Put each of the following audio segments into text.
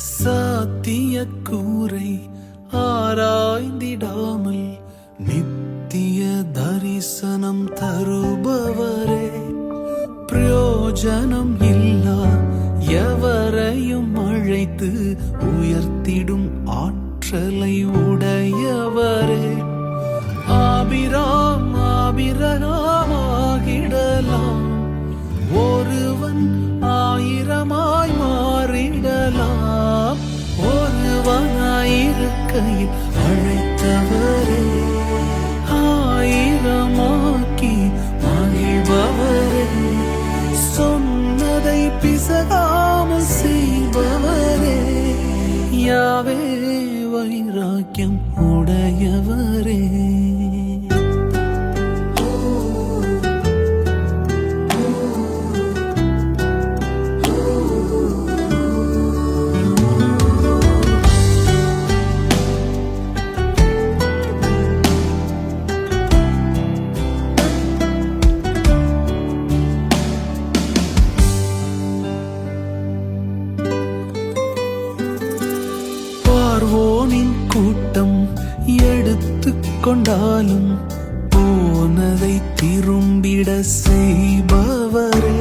சாத்திய கூரை ஆராய்ந்திடாமல் நித்திய தரிசனம் தருபவரே, பிரயோஜனம் இல்லா எவரையும் அழைத்து உயர்த்திடும் ஆற்றலை உடையவரே, ஆபிராம் ஆபிரகாமாகிடலாம், ஒருவன் ஆயிரமாய் மாறிடலாம், ஒருவனாயிருக்கையில் அழைத்தவரே, ஆயிரமாக்கி மகிழ்பவரே, சொன்னதை பிசகாமல் செய்பவரே, யாவே வைராக்கியம் உடையவரே. பார்வோனின் கூட்டம் எடுத்து கொண்டாலும் போனதை திரும்பிட செய்பவரே,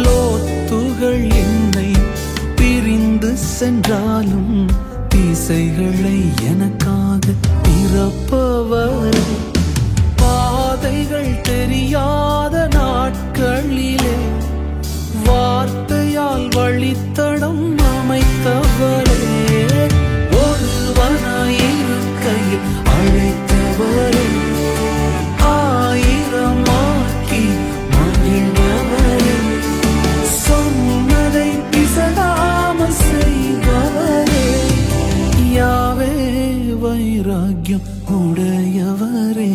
லோத்துகள் என்னை பிரிந்து சென்றாலும் திசைகளை எனக்காக திறப்பவரே, பாதைகள் தெரியாத நாட்களிலே வார்த்தையால் வழித்தடம் அமைத்தவரே, ஒருவனாயிருக்கையில் அழைத்தவரே, ஆயிரமாக்கி மகிழ்ந்தவரே, சொன்னதை பிசகாமல் செய்பவரே, யாவே வைராக்கியம் உடையவரே.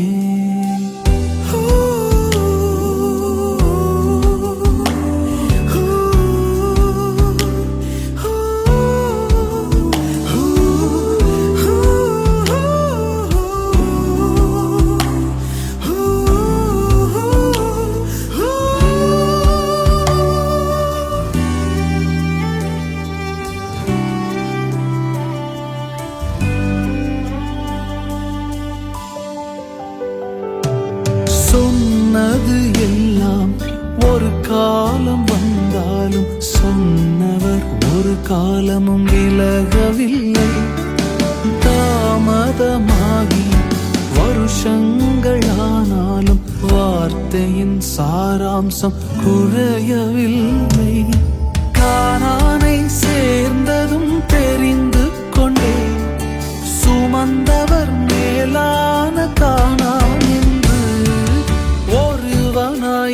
சொன்னது எல்லாம் ஒரு காலம் வந்தாலும் சொன்னவர் ஒரு காலமும் விலகவில்லை, தாமதமாகி வருஷங்களானாலும் வார்த்தையின் சாராம்சம் குறையவில்லை, கானானை சேர்ந்ததும் தெரிந்து கொண்டே சுமந்தவர் மேலான கானான்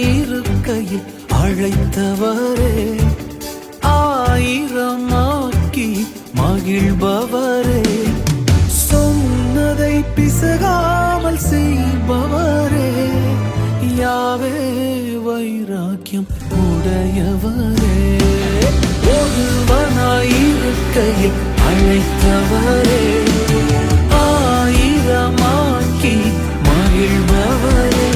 இருக்கையில் அழைத்தவரே, ஆயிரமாக்கி மகிழ்பவரே, சொன்னதை பிசகாமல் செய்பவரே, யாவே வைராக்கியம் உடையவரே, ஒருவனாயிருக்கையில் அழைத்தவரே, ஆயிரமாக்கி மகிழ்பவரே,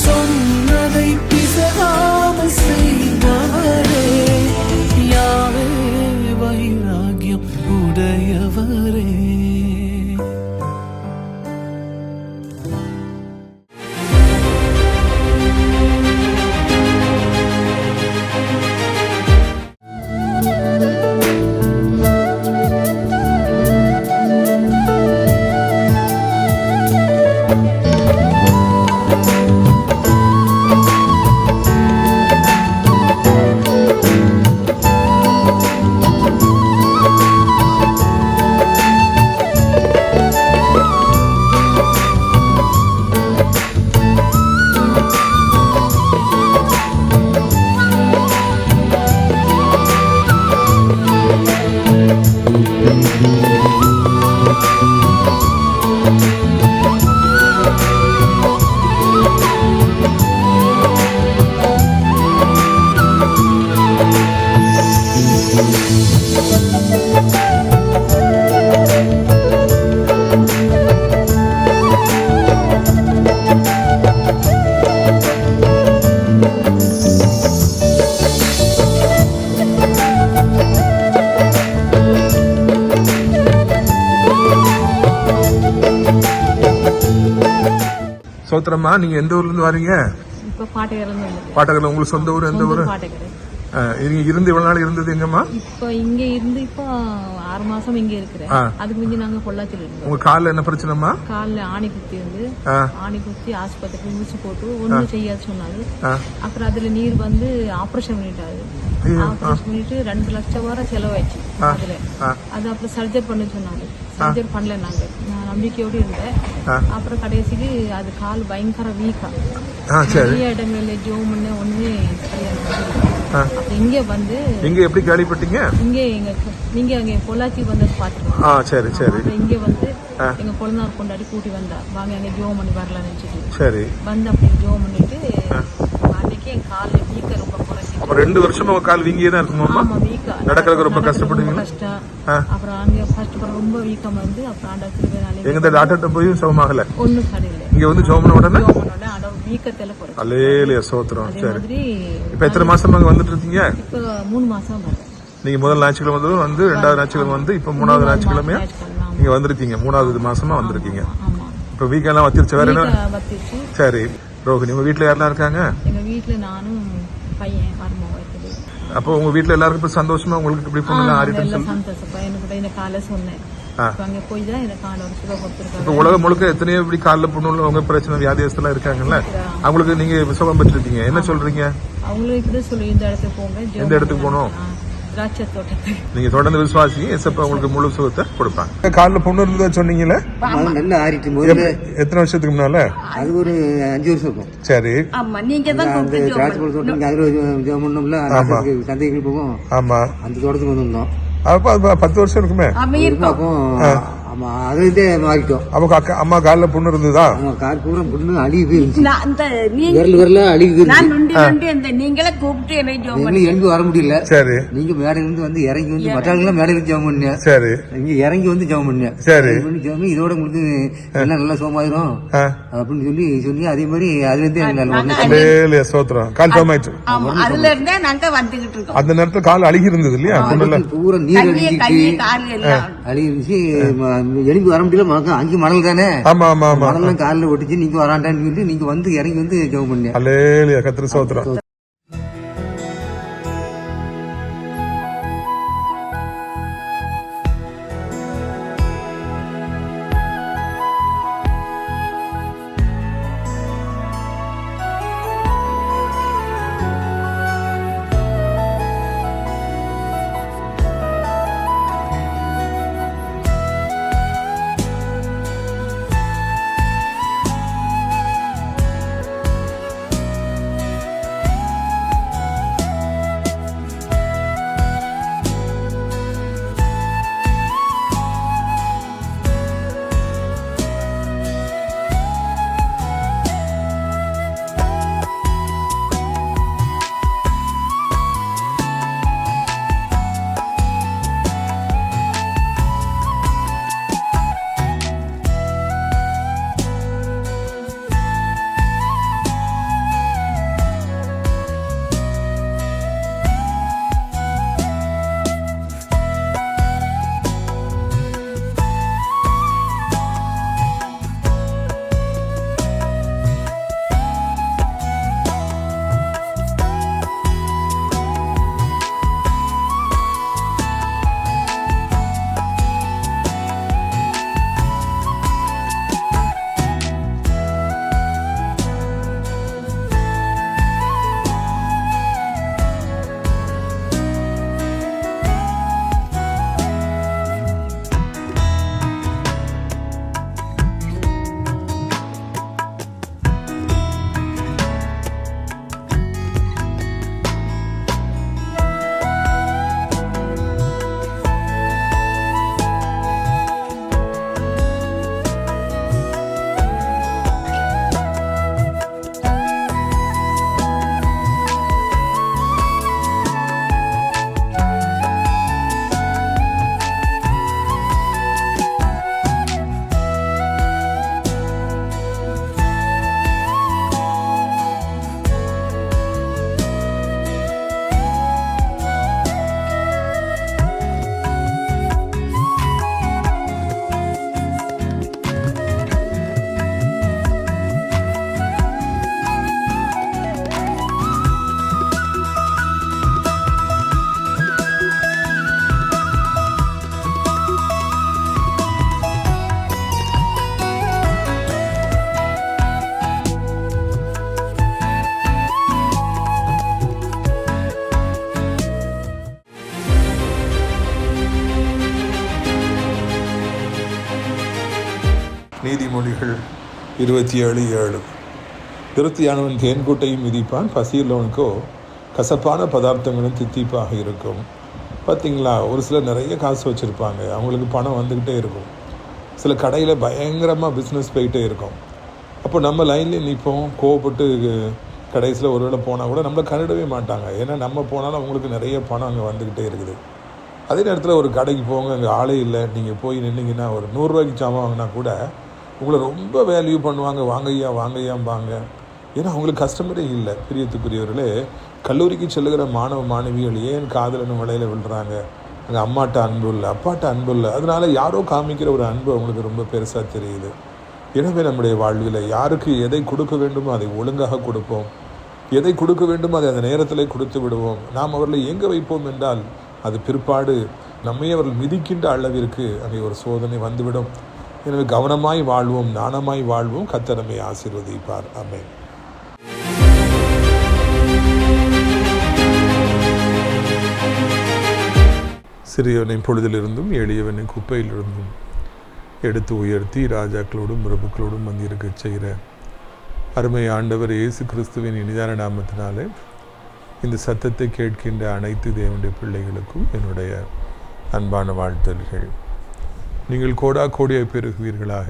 சொன்னதை பிசகாமல் செய்பவரே, யாவே வைராக்கியம் உடையவரே. சோத்திரமா. நீங்க எந்த ஊர்ல இருந்து வரீங்க? இப்ப பாட்டையில பாட்டகர்ல. உங்களுக்கு சொந்த ஊர் எந்த ஊரு? பாட்டைக்கரை. நீங்க இருந்து இவ்வளவு நாள் இருந்தது எங்கம்மா? இப்ப இங்க இருந்து இப்போ 6 மாசம் இங்க இருக்கிறேன். அதுக்கு முந்தி நாங்க பொள்ளாச்சியில இருந்தோம். உங்க கால்ல என்ன பிரச்சனைமா? கால்ல ஆணி குத்தி ஆஸ்பத்திரிக்கு ஊசி போட்டு ஒண்ணும் செய்யாது சொன்னாரு. அப்புறம் அதுல நீர் வந்து ஆபரேஷன் பண்ணிட்டாரு. ஆபரேஷன் பண்ணிட்டு 2 லட்சம் வரை செலவாயிடுச்சு அதுல. அது அப்புறம் சர்ஜரி பண்ண சொன்னாங்க. சர்ஜரி பண்ணல. நான் நம்பிக்கையோடு இருந்தேன். அப்புறம் கடைசிக்கு அது கால் பயங்கர வீக்கா. நிறைய இடங்கள்ல ஜோம் பண்ண ஒண்ணுமே இங்க வந்து இங்க எப்படி கேள்விப்பட்டீங்க? நீங்க அங்க பொள்ளாச்சி வந்து பாத்துருக்கோம். சரி சரி. இங்க வந்து எங்க குழந்தையார் கொண்டாடி கூட்டி வந்தா வாங்க அங்க ஜோம் பண்ணி வரலாம்னு நினைச்சிட்டு சரி வந்து அப்படி ஜோம் பண்ணிட்டு அன்னைக்கு என் கால வீக்க ரொம்ப குறைச்சி. 2 வருஷமா உங்க கால் வீங்கியே தான் இருக்குமா? ஆமா வீக்கா. நடக்கிறதுக்கு ரொம்ப கஷ்டப்படுவீங்க. கஷ்டம். அப்புறம் அங்க ஃபர்ஸ்ட் ரொம்ப வீக்கமா வந்து அப்புறம் ஆண்டவர் எங்க டாக்டர்ட்ட போய் சுகமாகல. ஒண்ணும் சரியில்லை. இங்க வந்து ஜோமன உடனே வீக்கத்துல குறைச்சி. அல்லேலூயா ஸ்தோத்திரம். சரி. இப்ப எத்தனை மாசமா அங்க வந்துட்டு இருக்கீங்க? இப்ப 3 மாசம் வரேன். நீங்க முதல் ஞாயிற்றுக்கிழமை வந்து 2வது ஞாயிற்றுக்கிழமை வந்து இப்ப 3வது ஞாயிற்றுக்கிழமையா நீங்க வந்திருக்கீங்க. 3வது மாசமா வந்திருக்கீங்க. இப்ப வீக் எல்லாம் வத்திருச்சு. வேற என்ன? சரி ரோகிணி, உங்க வீட்டுல யாரெல்லாம் இருக்காங்க? எங்க வீட்டுல நானும் பையன் மருமக இருக்குது. அப்போ உங்க வீட்டுல எல்லாருக்கும் இப்ப சந்தோஷமா? உங்களுக்கு இப்படி பொண்ணு ஆறிட்டு சந்தோஷம். பையனு கூட இந்த காலை சொன்னேன். அங்க போய் தான் எனக்கு காலை ஒரு சுகம் கொடுத்துருக்காங்க. இப்ப உலகம் முழுக்க எத்தனையோ இப்படி காலில் பொண்ணு உள்ளவங்க பிரச்சனை வியாதியஸ்தெல்லாம் இருக்காங்கல்ல, அவங்களுக்கு நீங்க சுகம் பெற்றிருக்கீங்க. என்ன சொல்றீங்க? அவங்களுக்கு இப்படி சொல்லி இந்த இடத்துக்கு போங்க. எந்த இடத்துக்கு போகணும்? திராட்சை தோட்டத்துக்கு. நீங்க தொடர்ந்து விசுவாசி, ஏசப்பா உங்களுக்கு முழு சுகத்தை கொடுப்பாங்க. காலில் பொண்ணு இருந்ததா சொன்னீங்களே, நல்லா ஆறிட்டு போது எத்தனை வருஷத்துக்கு முன்னால? அது ஒரு 5 வருஷம் இருக்கும். சரி. நீங்க தான் திராட்சை பழ தோட்டம் அதுல பண்ணோம்ல, சந்தைகள் போகும். ஆமா, அந்த தோட்டத்துக்கு வந்திருந்தோம். அப்ப 10 வருஷம் இருக்குமே. அப்போ அதுதே மாறிட்டோம். அப்ப அம்மா கால்ல புண்ணு இருந்ததா? கால் பூரா புண்ணு அழுகி விரல அழுகி நீங்களே கூப்பிட்டு எழுந்து வர முடியல. சரி. நீங்க மேடையில இருந்து வந்து இறங்கி வந்து மற்றவங்க மேடையில ஜெபம் பண்ண. சரி. நீங்க இறங்கி வந்து ஜெபம் பண்ண. சரி. இதோட உங்களுக்கு எல்லாம் நல்லா சோமாயிரும் அப்படின்னு சொல்லி அதே மாதிரி அதுல இருந்தே சோத்திரம் கால் சோமாயிடுச்சு. அதுல இருந்தே நாங்க வந்துகிட்டு இருக்கோம். அந்த நேரத்துல கால் அழுகி இருந்தது இல்லையா? பூரா நீர் அழுகிச்சு எழுப்பி வர முடியல. அங்கே மணல் தானே. ஆமா ஆமா ஆமா. மணல்லாம் காலில் ஒட்டிச்சு. நீங்க வராண்டான்னு சொல்லிட்டு நீங்க வந்து இறங்கி வந்து ஜெபம் பண்ணீங்க. அல்லேலூயா கர்த்தர் ஸ்தோத்திரம். நீதிமொழிகள் 27:7. திருப்தியானவன் தேன்கூட்டையும் மிதிப்பான், பசியுள்ளவனுக்கோ கசப்பான பதார்த்தங்களும் தித்திப்பாக இருக்கும். பார்த்திங்களா, ஒரு சிலர் நிறைய காசு வச்சுருப்பாங்க, அவங்களுக்கு பணம் வந்துக்கிட்டே இருக்கும். சில கடையில் பயங்கரமாக பிஸ்னஸ் போயிட்டே இருக்கும். அப்போ நம்ம லைன்லேயே நிற்போம், கோவப்பட்டு கடைசியில் ஒரு வேளை போனால் கூட நம்மளை கண்டுடவே மாட்டாங்க. ஏன்னா நம்ம போனாலும் அவங்களுக்கு நிறைய பணம் அங்கே வந்துக்கிட்டே இருக்குது. அதே நேரத்தில் ஒரு கடைக்கு போங்க, அங்கே ஆளே இல்லை, நீங்கள் போய் நின்னீங்கன்னா ஒரு 100 ரூபாய்க்கு சாமான் வாங்கினா கூட உங்களை ரொம்ப வேல்யூ பண்ணுவாங்க, வாங்கையாம்பாங்க. ஏன்னா அவங்களுக்கு கஸ்டமரே இல்லை. பிரியத்துக்குரியவர்களே, கல்லூரிக்கு செல்லுகிற மாணவ மாணவிகள் ஏன் காதலன்னு வலையில் விழுறாங்க? அங்கே அம்மாட்ட அன்பு இல்லை, அப்பாட்ட அன்பு இல்லை. அதனால யாரோ காமிக்கிற ஒரு அன்பு அவங்களுக்கு ரொம்ப பெருசாக தெரியுது. எனவே நம்முடைய வாழ்வில் யாருக்கு எதை கொடுக்க வேண்டுமோ அதை ஒழுங்காக கொடுப்போம், எதை கொடுக்க வேண்டுமோ அதை அந்த நேரத்தில் கொடுத்து விடுவோம். நாம் அவர்களை எங்கே வைப்போம் என்றால் அது பிற்பாடு நம்மை அவர்கள் மிதிக்கின்ற அளவிற்கு அங்கே ஒரு சோதனை வந்துவிடும். எனவே கவனமாய் வாழ்வோம், நாணமாய் வாழ்வோம். கர்த்தர் நம்மை ஆசீர்வதிப்பார். ஆமென். சிறியவனை பொழுதிலிருந்தும் எளியவனை குப்பையிலிருந்தும் எடுத்து உயர்த்தி ராஜாக்களோடும் பிரபுக்களோடும் வந்து இருக்கச் செய்கிற அருமை ஆண்டவர் இயேசு கிறிஸ்துவின் இனிதான நாமத்தினாலே இந்த சத்தத்தை கேட்கின்ற அனைத்து தேவனுடைய பிள்ளைகளுக்கும் என்னுடைய அன்பான வாழ்த்தல்கள். நீங்கள் கோடா கோடியை பெருகுவீர்களாக,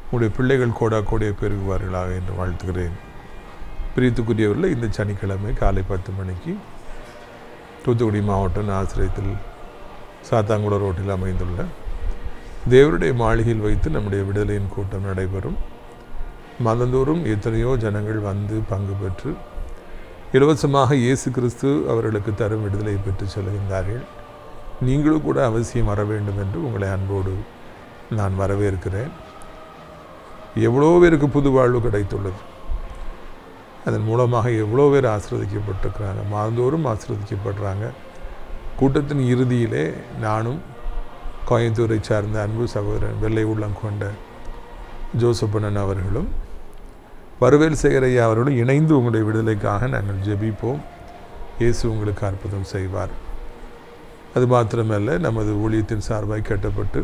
உங்களுடைய பிள்ளைகள் கோடா கோடியை பெருகுவார்களாக என்று வாழ்த்துகிறேன். பிரியத்துக்குரியவர்கள், இந்த சனிக்கிழமை காலை 10 மணிக்கு தூத்துக்குடி மாவட்டம் ஆசிரியத்தில் சாத்தாங்குள ரோட்டில் அமைந்துள்ள தேவருடைய மாளிகையில் வைத்து நம்முடைய விடுதலையின் கூட்டம் நடைபெறும். மதந்தோறும் எத்தனையோ ஜனங்கள் வந்து பங்கு பெற்று இலவசமாக இயேசு கிறிஸ்து அவர்களுக்கு தரும் விடுதலை பெற்று செல்கின்றார்கள். நீங்களும் கூட அவசியம் வர வேண்டும் என்று உங்களை அன்போடு நான் வரவேற்கிறேன். எவ்வளோ பேருக்கு புது வாழ்வு கிடைத்துள்ளது, அதன் மூலமாக எவ்வளோ பேர் ஆசீர்வதிக்கப்பட்டிருக்கிறாங்க, மாதந்தோறும் ஆசீர்வதிக்கப்படுறாங்க. கூட்டத்தின் இறுதியிலே நானும் கோயம்புத்தூரை சார்ந்த அன்பு சகோதரன் வெள்ளை உள்ளம் கொண்ட ஜோசப்பண்ணன் அவர்களும் வருவேல் சேகரையா அவர்களும் இணைந்து உங்களுடைய விடுதலைக்காக நாங்கள் ஜெபிப்போம். இயேசு உங்களுக்கு அற்புதம் செய்வார். அது மாத்திரமல்ல, நமது ஊழியத்தின் சார்பாக கட்டப்பட்டு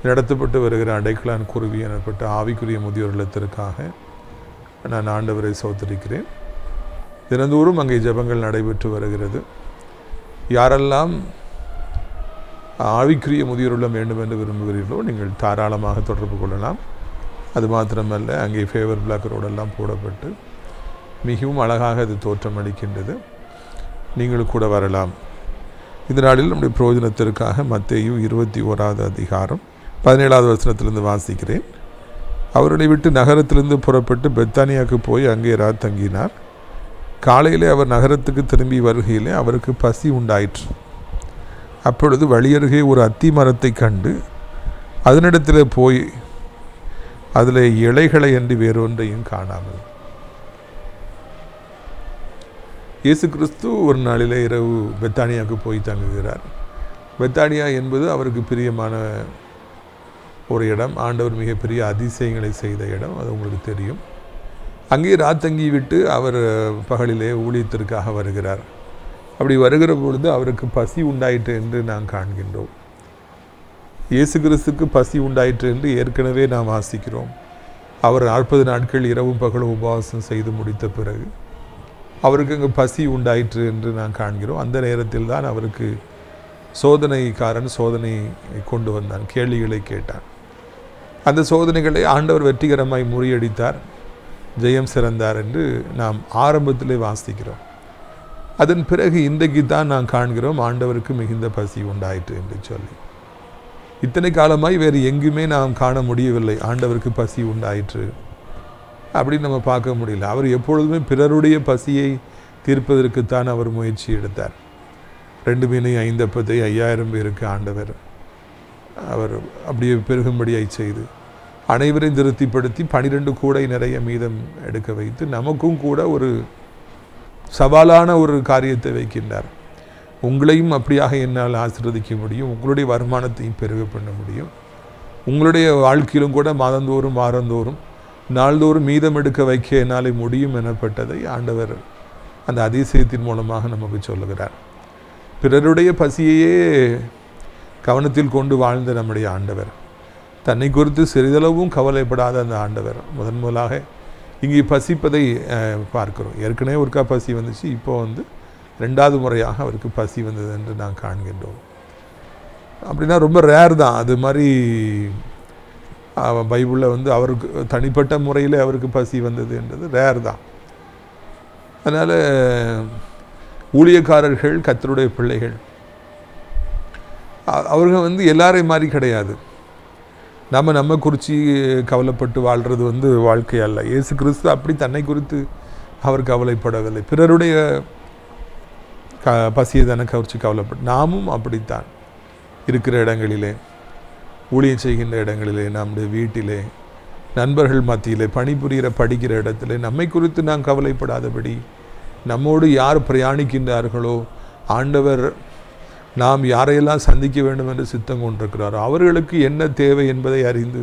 நடத்தப்பட்டு வருகிற அடைக்கலான் குருவி எனப்பட்ட ஆவிக்குரிய முதியோர் இல்லத்திற்காக நான் ஆண்டவரை சோதரிக்கிறேன். தினந்தோறும் அங்கே ஜெபங்கள் நடைபெற்று வருகிறது. யாரெல்லாம் ஆவிக்குரிய முதியோர் இல்லம் வேண்டும் என்று விரும்புகிறீர்களோ நீங்கள் தாராளமாக தொடர்பு கொள்ளலாம். அது மாத்திரமல்ல, அங்கே ஃபேவர் பிளாக் ரோடெல்லாம் போடப்பட்டு மிகவும் அழகாக அது தோற்றம் அளிக்கின்றது. நீங்களும் கூட வரலாம். இந்த நாளில் நம்முடைய பிரயோஜனத்திற்காக மத்தேயு 21 அதிகாரம் 17 வசனத்திலிருந்து வாசிக்கிறேன். அவர்களை விட்டு நகரத்திலிருந்து புறப்பட்டு பெத்தானியாவுக்கு போய் அங்கே தங்கினார். காலையிலே அவர் நகரத்துக்கு திரும்பி வருகையிலே அவருக்கு பசி உண்டாயிற்று. அப்பொழுது வழியருகே ஒரு அத்தி மரத்தை கண்டு அதனிடத்தில் போய் அதில் இலைகளை அன்றி வேறொன்றையும் காணாமல். இயேசு கிறிஸ்து ஒரு நாளிலே இரவு பெத்தானியாவுக்கு போய் தங்குகிறார். பெத்தானியா என்பது அவருக்கு பிரியமான ஒரு இடம். ஆண்டவர் மிகப்பெரிய அதிசயங்களை செய்த இடம், அது உங்களுக்கு தெரியும். அங்கே ராத்தங்கி விட்டு அவர் பகலிலே ஊழியத்திற்காக வருகிறார். அப்படி வருகிற பொழுது அவருக்கு பசி உண்டாயிற்று என்று நாம் காண்கின்றோம். இயேசு கிறிஸ்துக்கு பசி உண்டாயிற்று என்று ஏற்கனவே நாம் வாசிக்கிறோம். அவர் 40 நாட்கள் இரவும் பகலும் உபவாசம் செய்து முடித்த பிறகு அவருக்கு அங்கே பசி உண்டாயிற்று என்று நாம் காண்கிறோம். அந்த நேரத்தில் தான் அவருக்கு சோதனைக்காரன் சோதனை கொண்டு வந்தான், கேள்விகளை கேட்டான். அந்த சோதனைகளை ஆண்டவர் வெற்றிகரமாய் முறியடித்தார், ஜெயம் சிறந்தார் என்று நாம் ஆரம்பத்திலே வாசிக்கிறோம். அதன் பிறகு இன்றைக்கு தான் நாம் காண்கிறோம் ஆண்டவருக்கு மிகுந்த பசி உண்டாயிற்று என்று சொல்லி. இத்தனை காலமாய் வேறு எங்குமே நாம் காண முடியவில்லை ஆண்டவருக்கு பசி உண்டாயிற்று அப்படின்னு நம்ம பார்க்க முடியல. அவர் எப்பொழுதுமே பிறருடைய பசியை தீர்ப்பதற்குத்தான் அவர் முயற்சி எடுத்தார். 2 மீனையும் 5 அப்பத்தை 5000 பேருக்கு ஆண்டவர் அவர் அப்படியே பெருகும்படியை செய்து அனைவரையும் திருப்திப்படுத்தி 12 கூடை நிறைய மீதம் எடுக்க வைத்து நமக்கும் கூட ஒரு சவாலான ஒரு காரியத்தை வைக்கின்றார். உங்களையும் அப்படியாக என்னால் ஆசீர்வதிக்க முடியும், உங்களுடைய வருமானத்தையும் பெருக பண்ண முடியும், உங்களுடைய வாழ்க்கையிலும் கூட மாதந்தோறும் வாரந்தோறும் நாள்தோறும் மீதம் எடுக்க வைக்க என்னால் முடியும் எனப்பட்டதை ஆண்டவர் அந்த அதிசயத்தின் மூலமாக நமக்கு சொல்லுகிறார். பிறருடைய பசியையே கவனத்தில் கொண்டு வாழ்ந்த நம்முடைய ஆண்டவர் தன்னை குறித்து சிறிதளவும் கவலைப்படாத அந்த ஆண்டவர் முதலாக இங்கே பசிப்பதை பார்க்கிறோம். ஏற்கனவே ஒருக்கா பசி வந்துச்சு, இப்போ ரெண்டாவது முறையாக அவருக்கு பசி வந்தது என்று நான் காண்கின்றோம். அப்படின்னா ரொம்ப ரேர் தான். அது மாதிரி பைபிளில் அவருக்கு தனிப்பட்ட முறையில் அவருக்கு பசி வந்தது என்றது ரேர் தான். அதனால் ஊழியக்காரர்கள், கர்த்தருடைய பிள்ளைகள், அவர்கள் எல்லாரையும் மாதிரி கிடையாது. நம்ம குறித்து கவலைப்பட்டு வாழ்கிறது வாழ்க்கை அல்ல. இயேசு கிறிஸ்து அப்படி தன்னை குறித்து அவர் கவலைப்படவில்லை. பிறருடைய பசியை தானே குறித்து கவலைப்பட்டு, நாமும் அப்படித்தான் இருக்கிற இடங்களிலே, ஊழியம் செய்கின்ற இடங்களிலே, நம்முடைய வீட்டிலே, நண்பர்கள் மத்தியிலே, பணிபுரிகிற படிக்கிற இடத்துல நம்மை குறித்து நாம் கவலைப்படாதபடி நம்மோடு யார் பிரயாணிக்கின்றார்களோ, ஆண்டவர் நாம் யாரையெல்லாம் சந்திக்க வேண்டும் என்று சித்தம் கொண்டிருக்கிறாரோ அவர்களுக்கு என்ன தேவை என்பதை அறிந்து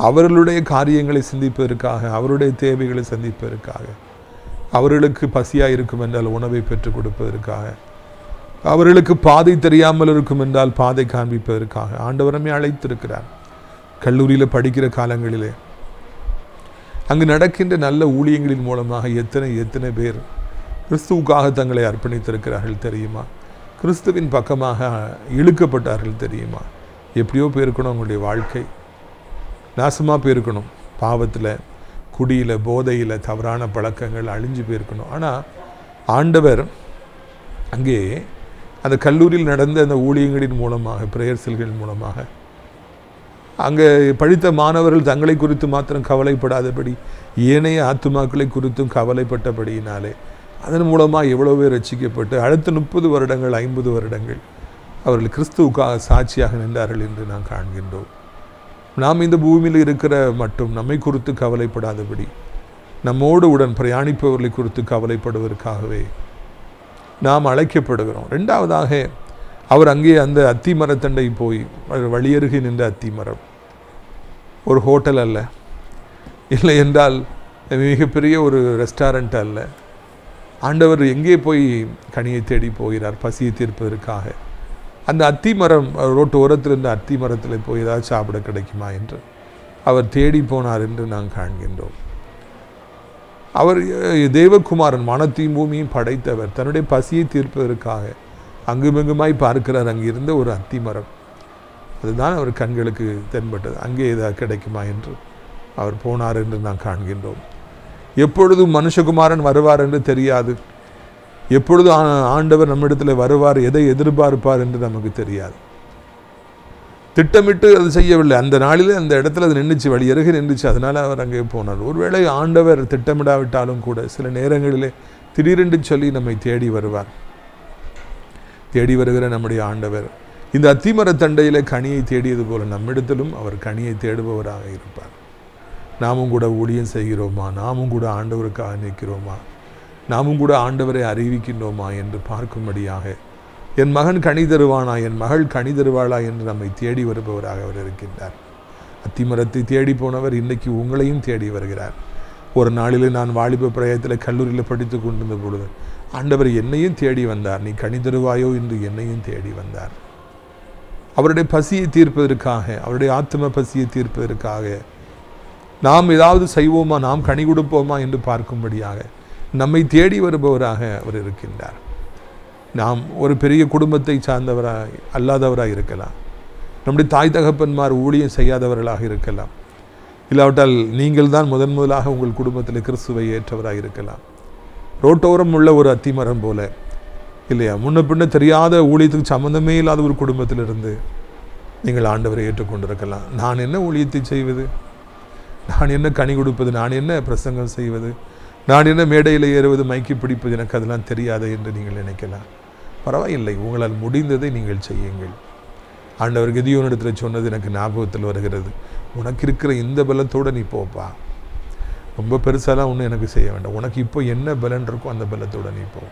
அவர்களுடைய காரியங்களை சிந்திப்பதற்காக, அவருடைய தேவைகளை சந்திப்பதற்காக, அவர்களுக்கு பசியாக இருக்கும் என்றால் உணவை பெற்றுக் கொடுப்பதற்காக, அவர்களுக்கு பாதை தெரியாமல் இருக்கும் என்றால் பாதை காண்பிப்பதற்காக ஆண்டவரமே அழைத்திருக்கிறார். கல்லூரியில் படிக்கிற காலங்களிலே அங்கு நடக்கின்ற நல்ல ஊழியங்களின் மூலமாக எத்தனை பேர் கிறிஸ்துவுக்காக தங்களை அர்ப்பணித்திருக்கிறார்கள் தெரியுமா? கிறிஸ்துவின் பக்கமாக இழுக்கப்பட்டார்கள் தெரியுமா? எப்படியோ போயிருக்கணும் அவங்களுடைய வாழ்க்கை, நாசமாக போயிருக்கணும், பாவத்தில், குடியில், போதையில், தவறான பழக்கங்கள் அழிஞ்சு போயிருக்கணும். ஆனால் ஆண்டவர் அங்கே அந்த கல்லூரியில் நடந்த அந்த ஊழியங்களின் மூலமாக, பிரேயர் செல்களின் மூலமாக அங்கே படித்த மாணவர்கள் தங்களை குறித்து மாத்திரம் கவலைப்படாதபடி ஏனைய ஆத்துமாக்களை குறித்தும் கவலைப்பட்டபடியினாலே அதன் மூலமாக எவ்வளோ பேர் ரட்சிக்கப்பட்டு அடுத்த 30 வருடங்கள் 50 வருடங்கள் அவர்கள் கிறிஸ்துவுக்காக சாட்சியாக நின்றார்கள் என்று நாம் காண்கின்றோம். நாம் இந்த பூமியில் இருக்கிற மட்டும் நம்மை குறித்து கவலைப்படாதபடி நம்மோடு உடன் பிரயாணிப்பவர்களை குறித்து கவலைப்படுவதற்காகவே நாம் அழைக்கப்படுகிறோம். ரெண்டாவதாக அவர் அங்கே அந்த அத்தி மரத்தண்டை போய், வழியருகே நின்ற அத்தி மரம், ஒரு ஹோட்டல் அல்ல, இல்லை என்றால் மிகப்பெரிய ஒரு ரெஸ்டாரண்ட் அல்ல. ஆண்டவர் எங்கே போய் கனியை தேடி போகிறார்? பசியை தீர்ப்பதற்காக. அந்த அத்தி மரம், ரோட்டு ஓரத்தில் இருந்த அத்தி மரத்தில் போய் ஏதாவது சாப்பிட கிடைக்குமா என்று அவர் தேடி போனார் என்று நாம் காண்கின்றோம். அவர் தேவகுமாரன், வானத்தையும் பூமியும் படைத்தவர், தன்னுடைய பசியை தீர்ப்பதற்காக அங்குமிங்குமாய் பார்க்கிறார். அங்கே இருந்த ஒரு அத்தி மரம், அதுதான் அவர் கண்களுக்கு தென்பட்டது. அங்கே ஏதாவது கிடைக்குமா என்று அவர் போனார் என்று நாம் காண்கின்றோம். எப்பொழுதும் மனுஷகுமாரன் வருவார் என்று தெரியாது, எப்பொழுது ஆண்டவர் நம்மிடத்தில் வருவார், எதை எதிர்பார்ப்பார் என்று நமக்கு தெரியாது. திட்டமிட்டு அது செய்யவில்லை, அந்த நாளில் அந்த இடத்துல அது நின்றுச்சு, வழி அருகே நின்றுச்சு, அதனால் அவர் அங்கே போனார். ஒருவேளை ஆண்டவர் திட்டமிடாவிட்டாலும் கூட சில நேரங்களிலே திடீரென்று சொல்லி நம்மை தேடி வருவார். தேடி வருகிற நம்முடைய ஆண்டவர் இந்த அத்திமரத்தண்டையில் கனியை தேடியது போல நம்மிடத்திலும் அவர் கனியை தேடுபவராக இருப்பார். நாமும் கூட ஊழியம் செய்கிறோமா? நாமும் கூட ஆண்டவருக்காக நிற்கிறோமா? நாமும் கூட ஆண்டவரை அறிவிக்கின்றோமா என்று பார்க்கும்படியாக, என் மகன் கனி தருவானா, என் மகள் கனி தருவாளா என்று நம்மை தேடி வருபவராக அவர் இருக்கின்றார். அத்திமரத்தை தேடி போனவர் இன்றைக்கு உங்களையும் தேடி வருகிறார். ஒரு நாளில் நான் வாலிப பிரயத்தில் கல்லூரியில் படித்து கொண்டிருந்த பொழுது ஆண்டவர் என்னையும் தேடி வந்தார். நீ கனி தருவாயோ என்று என்னையும் தேடி வந்தார். அவருடைய பசியை தீர்ப்பதற்காக, அவருடைய ஆத்ம பசியை தீர்ப்பதற்காக நாம் ஏதாவது செய்வோமா, நாம் கனி கொடுப்போமா என்று பார்க்கும்படியாக நம்மை தேடி வருபவராக அவர் இருக்கின்றார். நாம் ஒரு பெரிய குடும்பத்தை சார்ந்தவராக அல்லாதவராக இருக்கலாம், நம்முடைய தாய் தகப்பன்மார் ஊழியம் செய்யாதவர்களாக இருக்கலாம், இல்லாவிட்டால் நீங்கள் தான் முதலாக உங்கள் குடும்பத்தில் கிறிஸ்துவை ஏற்றவராக இருக்கலாம். ரோட்டோரம் உள்ள ஒரு அத்திமரம் போல இல்லையா, முன்ன பின்ன தெரியாத ஊழியத்துக்கு சம்மந்தமே இல்லாத ஒரு குடும்பத்திலிருந்து நீங்கள் ஆண்டவரை ஏற்றுக்கொண்டிருக்கலாம். நான் என்ன ஊழியத்தை செய்வது, நான் என்ன கனி கொடுப்பது, நான் என்ன பிரசங்கம் செய்வது, நான் என்ன மேடையில் ஏறுவது, மைக்கி பிடிப்பது, எனக்கு அதெல்லாம் தெரியாது என்று நீங்கள் நினைக்கலாம். பரவாயில்லை, உங்களால் முடிந்ததை நீங்கள் செய்யுங்கள். ஆண்டவர் கிதியோனிடத்தில் சொன்னது எனக்கு ஞாபகத்தில் வருகிறது. உனக்கு இருக்கிற இந்த பலத்தோடு நீ போப்பா, ரொம்ப பெருசாலாம் ஒன்றும் எனக்கு செய்ய வேண்டாம், உனக்கு இப்போ என்ன பலன் இருக்கோ அந்த பலத்தோடு நீ போ.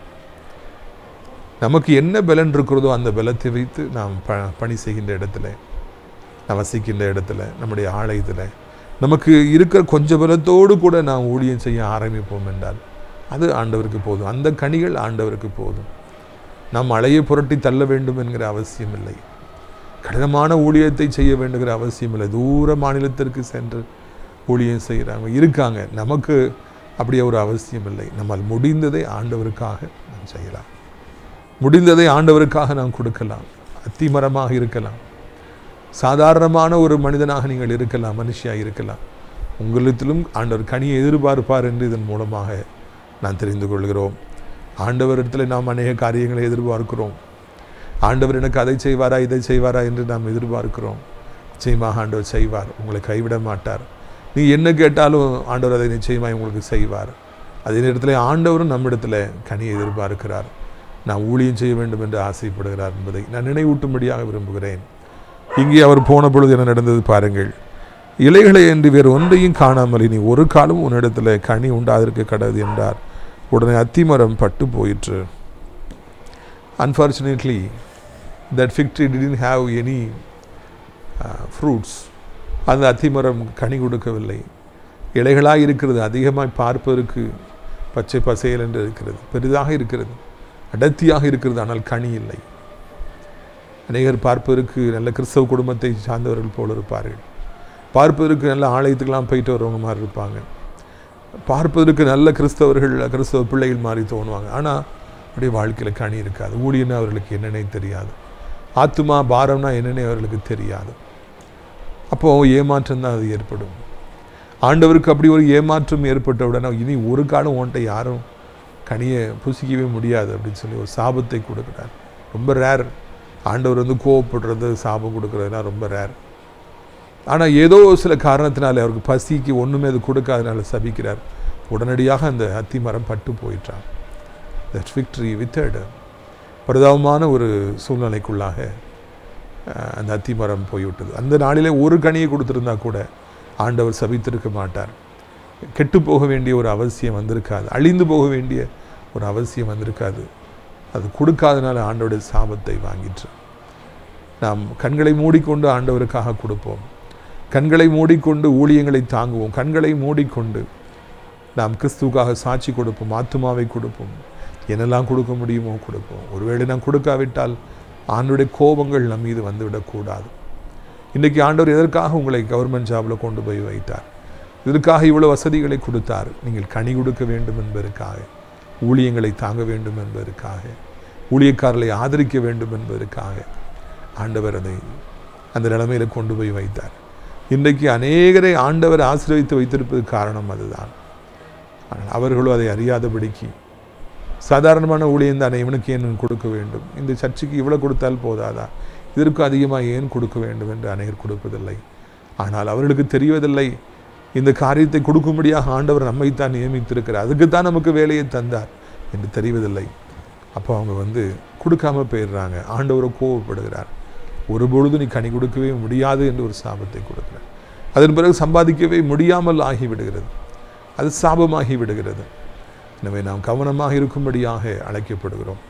நமக்கு என்ன பலன் இருக்கிறதோ அந்த பலத்தை வைத்து நாம் பணி செய்கின்ற இடத்துல, நாம் வசிக்கின்ற இடத்துல, நம்முடைய ஆலயத்தில் நமக்கு இருக்கிற கொஞ்ச பலத்தோடு கூட நாம் ஊழியம் செய்ய ஆரம்பிப்போம் என்றால் அது ஆண்டவருக்கு போதும். அந்த கனிகள் ஆண்டவருக்கு போதும். நாம் அலையை புரட்டி தள்ள வேண்டும் என்கிற அவசியம் இல்லை. கடினமான ஊழியத்தை செய்ய வேண்டுகிற அவசியம் இல்லை. தூர மாநிலத்திற்கு சென்று ஊழியம் செய்கிறாங்க இருக்காங்க. நமக்கு அப்படியே ஒரு அவசியம் இல்லை. நம்மால் முடிந்ததை ஆண்டவருக்காக நாம் செய்யலாம். முடிந்ததை ஆண்டவருக்காக நாம் கொடுக்கலாம். அத்திமரமாக இருக்கலாம், சாதாரணமான ஒரு மனிதனாக நீங்கள் இருக்கலாம், மனுஷியாக இருக்கலாம். உங்களிடத்திலும் ஆண்டவர் கனியை எதிர்பார்ப்பார் என்று இதன் மூலமாக நான் தெரிந்து கொள்கிறோம். ஆண்டவரிடத்தில் நாம் அநேக காரியங்களை எதிர்பார்க்கிறோம். ஆண்டவர் எனக்கு அதை செய்வாரா இதை செய்வாரா என்று நாம் எதிர்பார்க்கிறோம். நிச்சயமாக ஆண்டவர் செய்வார், உங்களை கைவிட மாட்டார். நீ என்ன கேட்டாலும் ஆண்டவர் அதை நிச்சயமாக உங்களுக்கு செய்வார். அதே நேரத்தில் ஆண்டவரும் நம்மிடத்தில் கனியை எதிர்பார்க்கிறார். நான் ஊழியம் செய்ய வேண்டும் என்று ஆசைப்படுகிறார் என்பதை நான் நினைவூட்டும்படியாக விரும்புகிறேன். இங்கே அவர் போன பொழுது என்ன நடந்தது பாருங்கள். இலைகளை என்று வேறு ஒன்றையும் காணாமல் இனி ஒரு காலம் உன்னிடத்தில் கனி உண்டாதிருக்க கடவுது என்றார். உடனே அத்திமரம் பட்டு போயிற்று. Unfortunately, that fig tree didn't have any fruits. அந்த அத்திமரம் கனி கொடுக்கவில்லை. இலைகளாக இருக்கிறது, அதிகமாக பார்ப்பதற்கு பச்சை பசையல் என்று இருக்கிறது, பெரிதாக இருக்கிறது, அடர்த்தியாக இருக்கிறது, ஆனால் கனி இல்லை. அநேகர் பார்ப்பதற்கு நல்ல கிறிஸ்தவ குடும்பத்தை சார்ந்தவர்கள் போல இருப்பார்கள். பார்ப்பதற்கு நல்ல ஆலயத்துக்கெல்லாம் போயிட்டு வரவங்க மாதிரி இருப்பாங்க. பார்ப்பதற்கு நல்ல கிறிஸ்தவ பிள்ளைகள் மாதிரி தோணுவாங்க. ஆனால் அப்படியே வாழ்க்கையில் கனி இருக்காது. ஊழியன்னா அவர்களுக்கு என்னென்னே தெரியாது. ஆத்துமா பாரம்னா என்னென்னே அவர்களுக்கு தெரியாது. அப்போது ஏமாற்றம் தான் அது ஏற்படும். ஆண்டவருக்கு அப்படி ஒரு ஏமாற்றம் ஏற்பட்ட உடனே இனி ஒரு காலம் உன்ட்ட யாரும் கனியை புசிக்கவே முடியாது அப்படின்னு சொல்லி ஒரு சாபத்தை கொடுக்குறார். ரொம்ப ரேர். ஆண்டவர் கோவப்படுறது, சாபம் கொடுக்குறதுலாம் ரொம்ப ரேர். ஆனால் ஏதோ சில காரணத்தினால அவருக்கு பசிக்கு ஒன்றுமே அது கொடுக்காதனால சபிக்கிறார். உடனடியாக அந்த அத்திமரம் பட்டு போயிட்டான். That fig tree வித்தர்டு. பிரதாபமான ஒரு சூழ்நிலைக்குள்ளாக அந்த அத்திமரம் போய்விட்டது. அந்த நாளிலே ஒரு கனியை கொடுத்துருந்தா கூட ஆண்டவர் சபித்திருக்க மாட்டார். கெட்டு போக வேண்டிய ஒரு அவசியம் வந்திருக்காது, அழிந்து போக வேண்டிய ஒரு அவசியம் வந்திருக்காது. அது கொடுக்காதனால ஆண்டவருடைய சாபத்தை வாங்கிற்று. நாம் கண்களை மூடிக்கொண்டு ஆண்டவருக்காக கொடுப்போம். கண்களை மூடிக்கொண்டு ஊழியங்களை தாங்குவோம். கண்களை மூடிக்கொண்டு நாம் கிறிஸ்துவுக்காக சாட்சி கொடுப்போம், ஆத்துமாவை கொடுப்போம், என்னெல்லாம் கொடுக்க முடியுமோ கொடுப்போம். ஒருவேளை நாம் கொடுக்காவிட்டால் ஆண்டவருடைய கோபங்கள் நம் மீது வந்துவிடக்கூடாது. இன்றைக்கி ஆண்டவர் எதற்காக உங்களை கவர்மெண்ட் ஜாபில் கொண்டு போய் வைத்தார்? இதற்காக இவ்வளோ வசதிகளை கொடுத்தார். நீங்கள் கனி கொடுக்க வேண்டும் என்பதற்காக, ஊழியங்களை தாங்க வேண்டும் என்பதற்காக, ஊழியக்காரர்களை ஆதரிக்க வேண்டும் என்பதற்காக ஆண்டவர் அதை அந்த நிலைமையில் கொண்டு போய் வைத்தார். இன்றைக்கு அநேகரை ஆண்டவர் ஆசீர்வதித்து வைத்திருப்பது காரணம் அதுதான். ஆனால் அவர்களும் அதை அறியாதபடிக்கு சாதாரணமான ஊழியம் தானே, இவனுக்கு ஏன் கொடுக்க வேண்டும், இந்த சர்ச்சுக்கு இவ்வளோ கொடுத்தால் போதாதா, இதற்கு அதிகமாக ஏன் கொடுக்க வேண்டும் என்று அநேகர் கொடுப்பதில்லை. ஆனால் அவர்களுக்கு தெரிவதில்லை, இந்த காரியத்தை கொடுக்கும்படியாக ஆண்டவர் நம்மைத்தான் நியமித்திருக்கிறார், அதுக்குத்தான் நமக்கு வேலையை தந்தார் என்று தெரிவதில்லை. அப்போ அவங்க கொடுக்காம போயிடுறாங்க. ஆண்டவரை கோபப்படுகிறார். ஒருபொழுது நீ கனி கொடுக்கவே முடியாது என்று ஒரு சாபத்தை கொடுக்கிறார். அதன் பிறகு சம்பாதிக்கவே முடியாமல் ஆகிவிடுகிறது, அது சாபமாகி விடுகிறது. எனவே நாம் கவனமாக இருக்கும்படியாக அழைக்கப்படுகிறோம்.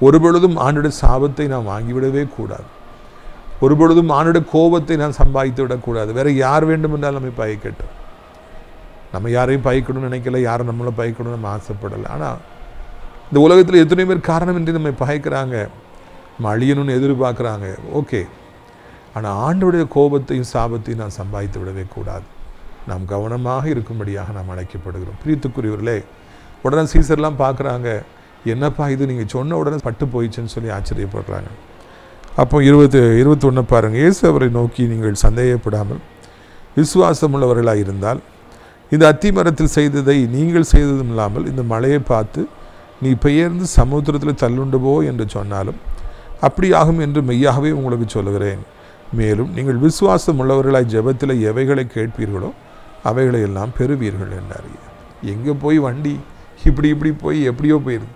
ஒருபொழுதும் ஆண்டுடைய சாபத்தை நாம் வாங்கிவிடவே கூடாது. ஒருபொழுதும் ஆண்டுடைய கோபத்தை நாம் சம்பாதித்து விடக்கூடாது. வேற யார் வேண்டும் என்றால் நம்மை பயக்கட்டும். நம்ம யாரையும் பயக்கணும்னு நினைக்கல, யாரும் நம்மளை பயக்கணும்னு நம்ம ஆசைப்படலை. ஆனால் இந்த உலகத்தில் எத்தனை பேர் காரணமின்றி நம்மை பயக்கிறாங்க, நம்ம அழியணும்னு எதிர்பார்க்குறாங்க. ஓகே, ஆனால் ஆண்டோடைய கோபத்தையும் சாபத்தையும் நாம் சம்பாதித்து விடவே கூடாது. நாம் கவனமாக இருக்கும்படியாக நாம் அழைக்கப்படுகிறோம். பிரியத்துக்குரியவர்களே, உடனே சீசர்லாம் பார்க்குறாங்க, என்னப்பா இது நீங்கள் சொன்ன உடனே பட்டு போயிடுச்சுன்னு சொல்லி ஆச்சரியப்படுறாங்க. அப்போ 21 பாருங்கள். இயேசு அவரை நோக்கி, நீங்கள் சந்தேகப்படாமல் விசுவாசம் உள்ளவர்களாக இருந்தால் இந்த அத்திமரத்தில் செய்ததை நீங்கள் செய்ததும் இல்லாமல் இந்த மழையை பார்த்து நீ பெயர்ந்து சமுத்திரத்தில் தள்ளுண்டு போ என்று சொன்னாலும் அப்படியாகும் என்று மெய்யாகவே உங்களுக்கு சொல்லுகிறேன். மேலும் நீங்கள் விசுவாசம் உள்ளவர்களாய் ஜெபத்தில் எவைகளை கேட்பீர்களோ அவைகளை எல்லாம் பெறுவீர்கள் என்றார். எங்கே போய் வண்டி இப்படி போய் எப்படியோ போயிடுது.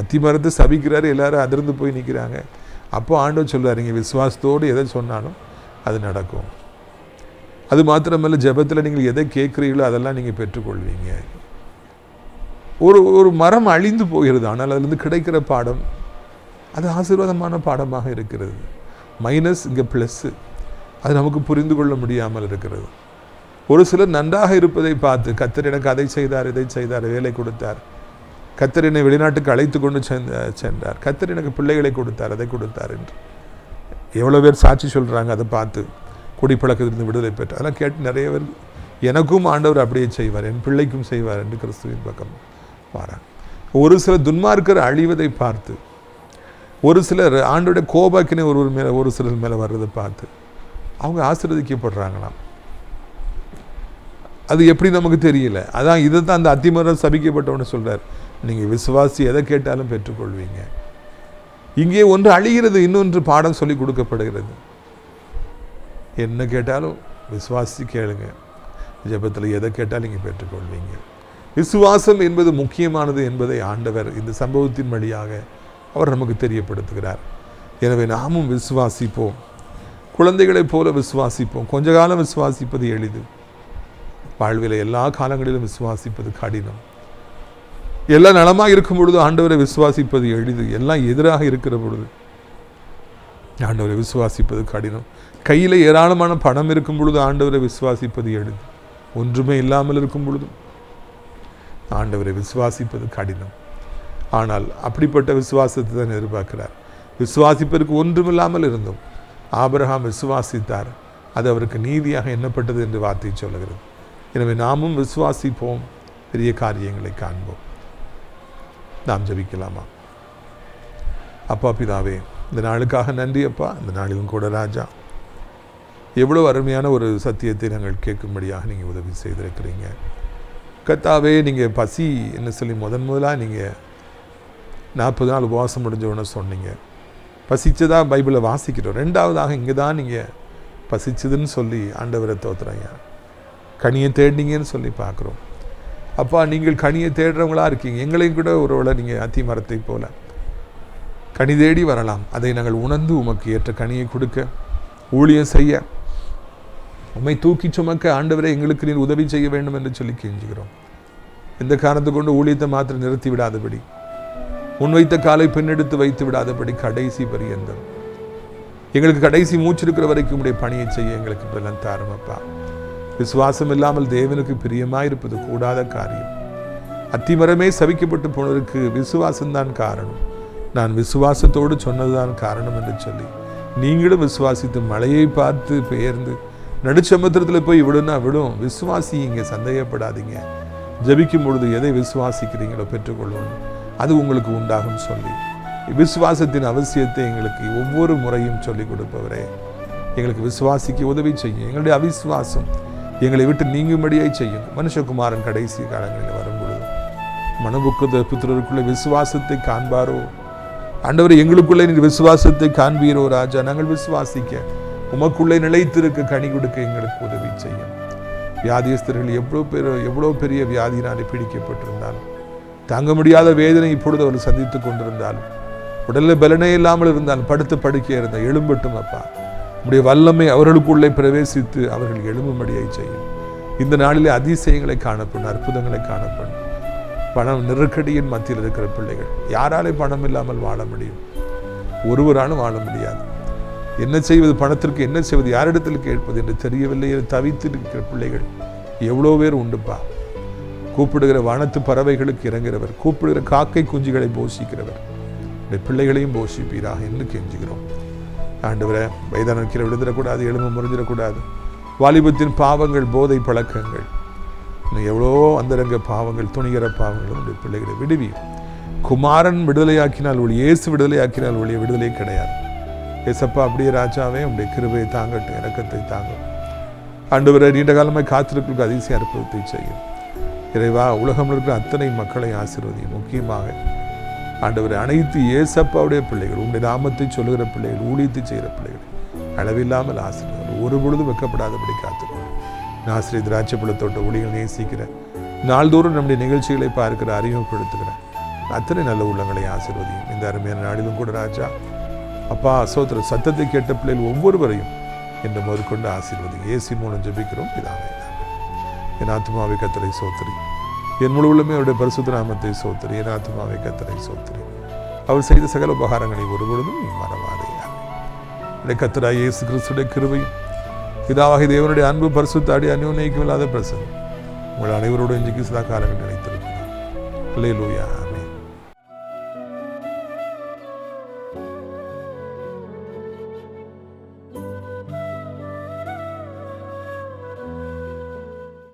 அத்திமரத்தை சபிக்கிறாரு, எல்லாரும் அதிர்ந்து போய் நிற்கிறாங்க. அப்போ ஆண்டவர் சொல்கிறார், நீங்கள் விசுவாசத்தோடு எதை சொன்னாலும் அது நடக்கும். அது மாத்திரமல்ல, ஜெபத்தில் நீங்கள் எதை கேட்குறீங்களோ அதெல்லாம் நீங்கள் பெற்றுக்கொள்வீங்க. ஒரு மரம் அழிந்து போகிறது, ஆனால் அதிலிருந்து கிடைக்கிற பாடம் அது ஆசீர்வாதமான பாடமாக இருக்கிறது. மைனஸ் இங்கே ப்ளஸ்ஸு, அது நமக்கு புரிந்து கொள்ள முடியாமல் இருக்கிறது. ஒரு சிலர் நன்றாக இருப்பதை பார்த்து, கர்த்தர் எனக்கு அதை செய்தார், இதை செய்தார், வேலை கொடுத்தார், கர்த்தர் என்னை வெளிநாட்டுக்கு அழைத்து கொண்டு சென்றார், கர்த்தர் எனக்கு பிள்ளைகளை கொடுத்தார், அதை கொடுத்தார் என்று எவ்வளோ பேர் சாட்சி சொல்கிறாங்க, அதை பார்த்து குடிப்பழக்கத்திலிருந்து விடுதலை பெற்று அதெல்லாம் கேட்டு நிறைய பேர் எனக்கும் ஆண்டவர் அப்படியே செய்வார், என் பிள்ளைக்கும் செய்வார் என்று கிறிஸ்துவின் பக்கம் வாராங்க. ஒரு சில துன்மார்க்கர் அழிவதை பார்த்து, ஒரு சிலர் ஆண்டோட கோபாக்கினை ஒருவர் மேலே ஒரு சிலர் மேலே வர்றதை பார்த்து அவங்க ஆசீர்வதிக்கப்படுறாங்களாம். அது எப்படி நமக்கு தெரியல. அதான் இதை தான் அந்த அத்திமரம் சபிக்கப்பட்டவன்னு சொல்கிறார், நீங்கள் விசுவாசி எதை கேட்டாலும் பெற்றுக்கொள்வீங்க. இங்கே ஒன்று அழிகிறது, இன்னொன்று பாடம் சொல்லி கொடுக்கப்படுகிறது. என்ன கேட்டாலும் விசுவாசி கேளுங்க, ஜெபத்தில் எதை கேட்டாலும் நீங்கள் பெற்றுக்கொள்வீங்க. விசுவாசம் என்பது முக்கியமானது என்பதை ஆண்டவர் இந்த சம்பவத்தின் வழியாக அவர் நமக்கு தெரியப்படுத்துகிறார். எனவே நாமும் விசுவாசிப்போம், குழந்தைகளைப் போல விசுவாசிப்போம். கொஞ்ச காலம் விசுவாசிப்பது எளிது, வாழ்வில் எல்லா காலங்களிலும் விசுவாசிப்பது கடினம். எல்லாம் நலமாக இருக்கும் பொழுது ஆண்டவரை விசுவாசிப்பது எளிது, எல்லாம் எதிராக இருக்கிற பொழுது ஆண்டவரை விசுவாசிப்பது கடினம். கையில் ஏராளமான பணம் இருக்கும் பொழுது ஆண்டவரை விசுவாசிப்பது எளிது, ஒன்றுமே இல்லாமல் இருக்கும் பொழுதும் ஆண்டவரை விசுவாசிப்பது கடினம். ஆனால் அப்படிப்பட்ட விசுவாசத்தை தான் எதிர்பார்க்கிறார். விசுவாசிப்பதற்கு ஒன்றுமில்லாமல் இருந்தும் ஆபிரகாம் விசுவாசித்தார், அது அவருக்கு நீதியாக எண்ணப்பட்டது என்று வார்த்தை சொல்லுகிறது. எனவே நாமும் விசுவாசிப்போம், பெரிய காரியங்களை காண்போம். நாம் ஜெபிக்கலாமா? அப்பா பிதாவே, இந்த நாளுக்காக நன்றி அப்பா. இந்த நாளிலும் கூட ராஜா, எவ்வளோ அருமையான ஒரு சத்தியத்தை நாங்கள் கேட்கும்படியாக நீங்கள் உதவி செய்திருக்கிறீங்க கர்த்தாவே. நீங்கள் பசி என்ன சொல்லி முதலாக நீங்கள் 40 நாள் உபவாசம் முடிஞ்சவொன்னே சொன்னீங்க. பசிச்சதா பைபிளை வாசிக்கிறோம். ரெண்டாவதாக இங்கே தான் நீங்கள் பசிச்சதுன்னு சொல்லி ஆண்டவரை தோத்துறீங்க. கனியை தேடினீங்கன்னு சொல்லி பார்க்குறோம். அப்பா, நீங்கள் கனியை தேடுறவங்களா இருக்கீங்க. எங்களையும் கூட ஒருவேளை நீங்கள் அத்தி மரத்தை போல கனி தேடி வரலாம். அதை நாங்கள் உணர்ந்து உமக்கு ஏற்ற கனியை கொடுக்க, ஊழியம் செய்ய, உம்மை தூக்கி சுமக்க ஆண்டவரை எங்களுக்கு நீர் உதவி செய்ய வேண்டும் என்று சொல்லி கெஞ்சுகிறோம். எந்த காரணத்தை கொண்டு ஊழியத்தை மாத்திரம் நிறுத்தி விடாதபடி, முன்வைத்த காலை பின்னெடுத்து வைத்து விடாதபடி கடைசி பரியந்தம் எங்களுக்கு கடைசி மூச்சிருக்கிற வரைக்கும் உடைய பணியை செய்ய எங்களுக்கு பலன் தாருமப்பா. விசுவாசம் இல்லாமல் தேவனுக்கு பிரியமாயிருப்பது கூடாத காரியம். அத்திமரமே சபிக்கப்பட்டு போனதற்கு விசுவாசம்தான் காரணம். நான் விசுவாசத்தோடு சொன்னதுதான் காரணம் என்று சொல்லி நீங்களும் விசுவாசித்து மழையை பார்த்து பெயர்ந்து நடுச்சமுத்திரத்தில் போய் விடுனா விடும். விசுவாசிங்க, சந்தேகப்படாதீங்க. ஜபிக்கும் பொழுது எதை விசுவாசிக்கிறீங்களோ பெற்றுக்கொள்ளணும், அது உங்களுக்கு உண்டாகும் சொல்லி விசுவாசத்தின் அவசியத்தை எங்களுக்கு ஒவ்வொரு முறையும் சொல்லிக் கொடுப்பவரே, எங்களுக்கு விசுவாசிக்க உதவி செய்யும். எங்களுடைய அவிசுவாசம் எங்களை விட்டு நீங்கும்படியை செய்யும். மனுஷகுமாரன் கடைசி காலங்களில் வரும்பொழுது மனபுக்குத புத்திரருக்குள்ளே விசுவாசத்தை காண்பாரோ ஆண்டவர், எங்களுக்குள்ளே நீர் விசுவாசத்தை காண்பீரோ ராஜா. நாங்கள் விசுவாசிக்க உமக்குள்ளே நிலைத்திருக்க கனி கொடுக்க எங்களுக்கு உதவி செய்யும். வியாதியஸ்தர்கள் எவ்வளோ பெரிய வியாதியினாலே பிடிக்கப்பட்டிருந்தாலும், தாங்க முடியாத வேதனை இப்பொழுது அவர்கள் சந்தித்து கொண்டிருந்தாலும், உடலில் பலனே இல்லாமல் இருந்தாலும், படுத்து படுக்கை இருந்தால் எழும்பட்டும் அப்பா. உடைய வல்லமை அவர்களுக்குள்ளே பிரவேசித்து அவர்கள் எழும்பும்படியை செய்யும். இந்த நாளிலே அதிசயங்களை காணப்படும், அற்புதங்களை காணப்படும். பணம் நெருக்கடியின் மத்தியில் இருக்கிற பிள்ளைகள், யாராலே பணம் இல்லாமல் வாழ முடியும்? ஒருவராலும் வாழ முடியாது. என்ன செய்வது, பணத்திற்கு என்ன செய்வது, யாரிடத்தில் கேட்பது என்று தெரியவில்லை தவித்து இருக்கிற பிள்ளைகள் எவ்வளோ பேர் உண்டுப்பா. கூப்பிடுகிற வானத்து பறவைகளுக்கு இறங்குகிறவர், கூப்பிடுகிற காக்கை குஞ்சுகளை போஷிக்கிறவர், பிள்ளைகளையும் போஷிப்பீராக என்று கெஞ்சுகிறோம். ஆண்டவரை, வயதான கீழே விழுந்துடக்கூடாது, எலும்பு முறிஞ்சிடக்கூடாது. வாலிபத்தின் பாவங்கள், போதை பழக்கங்கள், எவ்வளோ அந்தரங்க பாவங்கள், துணிகர பாவங்களும் உடைய பிள்ளைகளை விடுவி. குமாரன் விடுதலையாக்கினால் ஒளி, இயேசு விடுதலையாக்கினால் ஒளிய விடுதலை கிடையாது. ஏசப்பா, அப்படியே ராஜாவே உடைய கிருபையை தாங்கட்டும், இரக்கத்தை தாங்கும். ஆண்டவரை, நீண்ட காலமாய் காத்திருக்க அதிசய அற்புதத்தை செய்யும். இறைவா, உலகம் இருக்கிற அத்தனை மக்களை ஆசீர்வதியும். முக்கியமாக ஆண்டவரை, அனைத்து ஏசப்பாவுடைய பிள்ளைகள், உங்களுடைய நாமத்தை சொல்லுகிற பிள்ளைகள், ஊழியத்தை செய்கிற பிள்ளைகள் அளவில்லாமல் ஆசீர்வாதம், ஒரு பொழுதும் வெட்கப்படாதபடி காத்துக்கொள்ளும். நாசிரி திராட்சை பழத்தோட்ட ஊழியர்கள் நேசிக்கிற, நாள்தோறும் நம்முடைய நிகழ்ச்சிகளை பார்க்கிற, அறிமுகப்படுத்துகிற அத்தனை நல்ல உள்ளங்களை ஆசீர்வதியும். இந்த அருமையான நாளிலும் கூட ராஜா அப்பா, சோத்திர சத்தத்தை கேட்ட பிள்ளைகள் ஒவ்வொருவரையும் என்று முதற்கொண்டு ஆசீர்வதிங்க. இயேசுவின் மூலம் ஜெபிக்கிறோம் பிதாவே. என் ஆத்துமாவை கர்த்தரை சோத்திரி, என் முழு உள்ளமே அவருடைய பரிசுத்த நாமத்தை சோத்திரி. என் ஆத்துமாவை கர்த்தரை சோத்திரி, அவர் செய்த சகல உபகாரங்களை ஒருபொழுதும் நீ மறவாதே. கர்த்தராகிய இயேசு கிறிஸ்துவின் கிருபையும், பிதாவாகிய தேவனுடைய அன்பு, பரிசுத்த அந்யோன்யம் இல்லாத பிரசன்னம் உங்கள் அனைவரோடு இன்றைக்கு சதா காலங்கள் நினைத்திருக்கிறார். அல்லேலூயா.